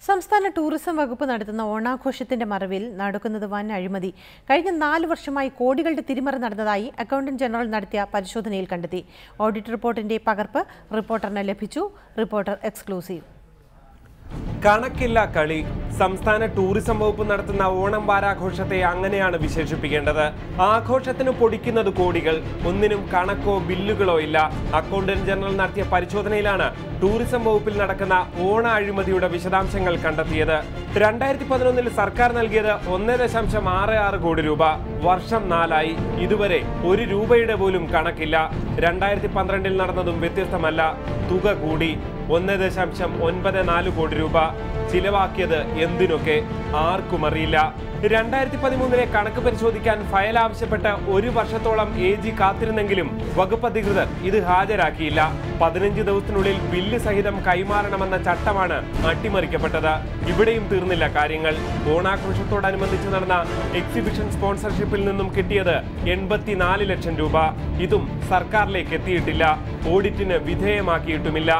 സംസ്ഥാന ടൂറിസം വകുപ്പ് നടത്തുന്ന ഓണാഘോഷത്തിന്റെ മറവിൽ നടക്കുന്നത് വൻ അഴിമതി. കഴിഞ്ഞ 4 വർഷമായി കോടികളുടെ തിരിമറി നടന്നതായി അക്കൗണ്ടന്റ് ജനറൽ നടത്തിയ പരിശോധനയിൽ കണ്ടെത്തി. ഓഡിറ്റ് റിപ്പോർട്ടിന്റെ പകർപ്പ് റിപ്പോർട്ടറിന് ലഭിച്ചു. Reporter exclusive. കണക്കില്ല കളി. സംസ്ഥാന ടൂറിസം വകുപ്പ് നടത്തുന്ന ഓണം വാരാഘോഷത്തെ അങ്ങനെയാണ് വിശേഷിപ്പിക്കേണ്ടത്. ആഘോഷത്തിന് പൊടിക്കുന്നത് കോടികൾ, ഒന്നിനും കണക്കോ ബില്ലുകളോ ഇല്ല. അക്കൗണ്ടന്റ് ജനറൽ നടത്തിയ പരിശോധനയിലാണ് ടൂറിസം വകുപ്പിൽ നടക്കുന്ന ഓണ അഴിമതിയുടെ വിശദാംശങ്ങൾ കണ്ടെത്തിയത്. 2011 സർക്കാർ നൽകിയത് 1.66 കോടി രൂപ. വർഷം 4ആയി, ഇതുവരെ 1 രൂപയുടെ പോലും കണക്കില്ല. 2012 നടന്നതും വ്യത്യസ്തമല്ല. തുക കൂടി 1.94 കോടി രൂപ. ചിലവാക്കിയത് എന്തിനൊക്കെ ആർക്കും അറിയില്ല. 2013 കണക്ക് പരിശോധിക്കാൻ ഫയൽ ആവശ്യപ്പെട്ട് 1 വർഷത്തോളം AG കാത്തിരുന്നെങ്കിലും വകുപ്പ് അധികൃതർ ഇത് ഹാജരാക്കിയില്ല. 15 ദിവസത്തിനുള്ളിൽ ബില്ല് സഹിതം കൈമാറണമെന്ന ചട്ടമാണ് അട്ടിമറിക്കപ്പെട്ടത്. ഇവിടെയും തീർന്നില്ല കാര്യങ്ങൾ. ഓണാഘോഷത്തോടനുബന്ധിച്ച് നടന്ന എക്സിബിഷൻ സ്പോൺസർഷിപ്പിൽ നിന്നും കിട്ടിയത് 84 ലക്ഷം രൂപ. ഇതും സർക്കാരിലേക്ക് എത്തിയിട്ടില്ല. ഓഡിറ്റിന് വിധേയമാക്കിയിട്ടുമില്ല.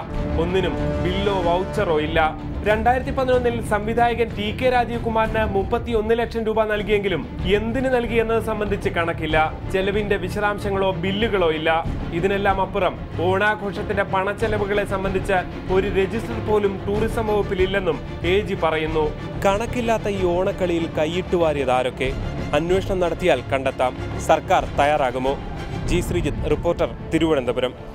ഒന്നിനും ബില്ലോ വൗച്ചറോ ഇല്ല. 2011 സംവിധായകൻ TK രാജീവ് കുമാറിന് 31 ലക്ഷം രൂപ നൽകിയെങ്കിലും എന്തിനു നൽകിയെന്നത് സംബന്ധിച്ച് കണക്കില്ല. ചെലവിന്റെ വിശദാംശങ്ങളോ ബില്ലുകളോ ഇല്ല. ഇതിനെല്ലാം അപ്പുറം ഓണാഘോഷത്തിന്റെ പണച്ചെലവുകളെ സംബന്ധിച്ച് ഒരു രജിസ്റ്റർ പോലും ടൂറിസം വകുപ്പിൽ ഇല്ലെന്നും AG പറയുന്നു. കണക്കില്ലാത്ത ഈ ഓണക്കളിയിൽ കൈയിട്ടുവാരിയത് ആരൊക്കെ? അന്വേഷണം നടത്തിയാൽ കണ്ടെത്താം. സർക്കാർ തയ്യാറാകുമോ? G. ശ്രീജിത്ത്, റിപ്പോർട്ടർ, തിരുവനന്തപുരം.